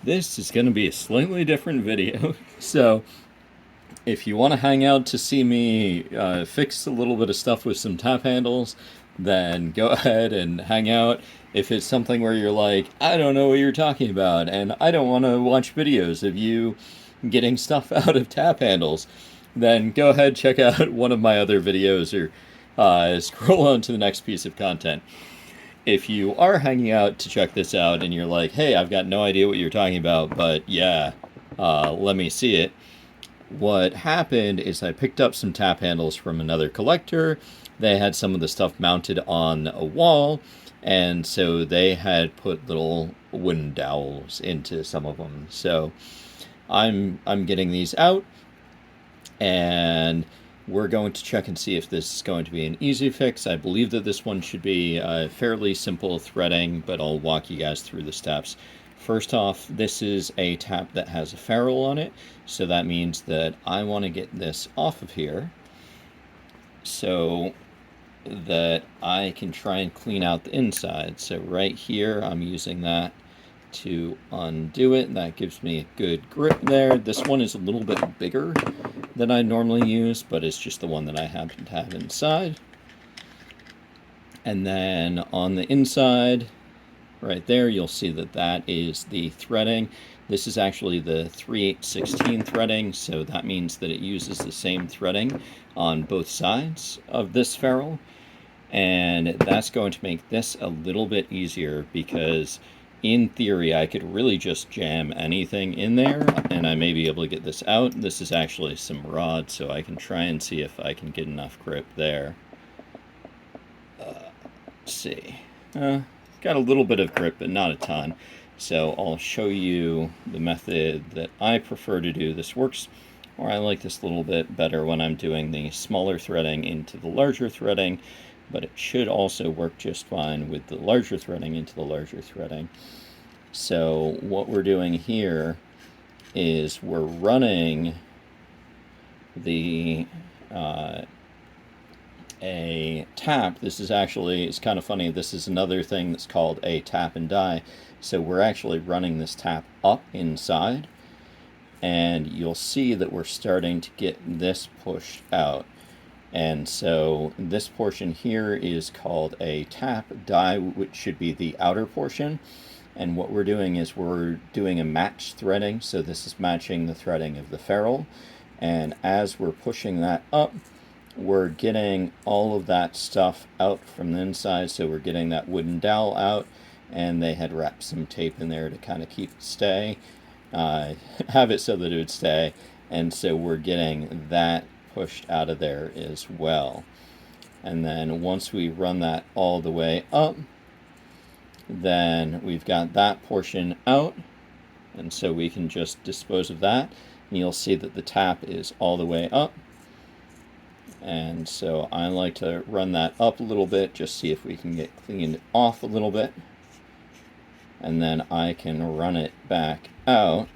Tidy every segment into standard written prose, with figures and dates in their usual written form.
This is going to be a slightly different video. So, if you want to hang out to see me fix a little bit of stuff with some tap handles, then go ahead and hang out. If it's something where you're like, I don't know what you're talking about, and I don't want to watch videos of you getting stuff out of tap handles, then go ahead, check out one of my other videos or scroll on to the next piece of content. If you are hanging out to check this out and you're like, hey, I've got no idea what you're talking about, but yeah, let me see it. What happened is I picked up some tap handles from another collector. They had some of the stuff mounted on a wall, and so they had put little wooden dowels into some of them. So I'm getting these out, and we're going to check and see if this is going to be an easy fix. I believe that this one should be fairly simple threading, but I'll walk you guys through the steps. First off, this is a tap that has a ferrule on it, so that means that I want to get this off of here so that I can try and clean out the inside. So right here, I'm using that to undo it. That gives me a good grip there. This one is a little bit bigger than I normally use, but it's just the one that I happen to have inside. And then on the inside, right there, you'll see that that is the threading. This is actually the 3/8/16 threading, so that means that it uses the same threading on both sides of this ferrule. And that's going to make this a little bit easier because in theory I could really just jam anything in there and I may be able to get this out. This is actually some rod, so I can try and see if I can get enough grip there. Let's see. Got a little bit of grip, but not a ton. So I'll show you the method that I prefer to do. This works, or I like this a little bit better when I'm doing the smaller threading into the larger threading, but it should also work just fine with the larger threading into the larger threading. So what we're doing here is we're running the a tap. This is actually, it's kind of funny, this is another thing that's called a tap and die. So we're actually running this tap up inside, and you'll see that we're starting to get this pushed out. And so this portion here is called a tap die, which should be the outer portion. And what we're doing is we're doing a match threading. So this is matching the threading of the ferrule. And as we're pushing that up, we're getting all of that stuff out from the inside. So we're getting that wooden dowel out, and they had wrapped some tape in there to kind of keep it stay, have it so that it would stay. And so we're getting that pushed out of there as well. And then once we run that all the way up, then we've got that portion out, and so we can just dispose of that, and you'll see that the tap is all the way up. And so I like to run that up a little bit, just see if we can get cleaned off a little bit, and then I can run it back out.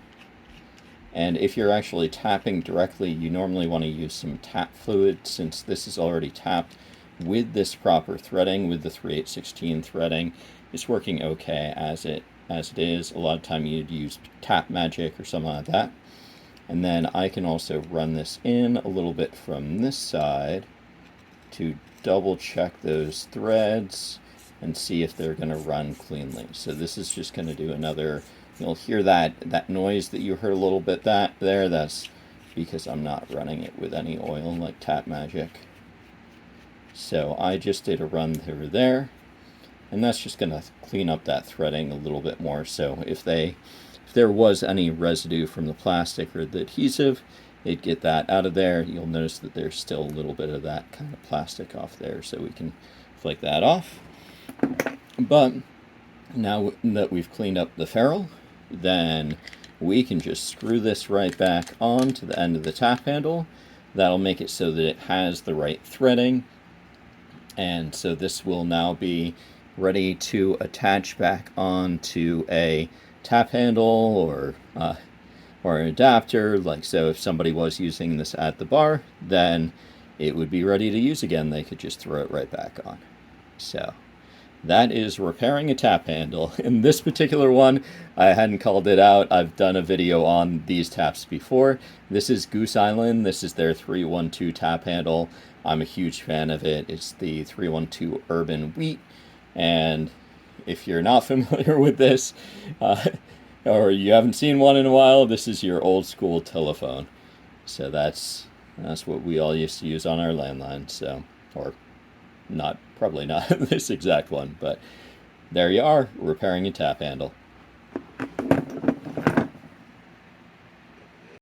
And if you're actually tapping directly, you normally want to use some tap fluid, since this is already tapped with this proper threading, with the 3/8/16 threading. It's working okay as it is. A lot of time you'd use Tap Magic or something like that. And then I can also run this in a little bit from this side to double check those threads and see if they're going to run cleanly. So this is just going to do another, you'll hear that noise that you heard a little bit there. That's because I'm not running it with any oil like Tap Magic. So I just did a run through there, and that's just going to clean up that threading a little bit more. So if there was any residue from the plastic or the adhesive, it'd get that out of there. You'll notice that there's still a little bit of that kind of plastic off there, so we can flake that off. But now that we've cleaned up the ferrule, then we can just screw this right back on to the end of the tap handle. That'll make it so that it has the right threading, and so this will now be ready to attach back onto a tap handle or an adapter. Like, so if somebody was using this at the bar, then it would be ready to use again. They could just throw it right back on. So That is repairing a tap handle. In this particular one, I hadn't called it out. I've done a video on these taps before. This is Goose Island. This is their 312 tap handle. I'm a huge fan of it. It's the 312 Urban Wheat. And if you're not familiar with this, or you haven't seen one in a while, this is your old school telephone. So that's what we all used to use on our landline. So, or not, probably not this exact one, but there you are, repairing a tap handle.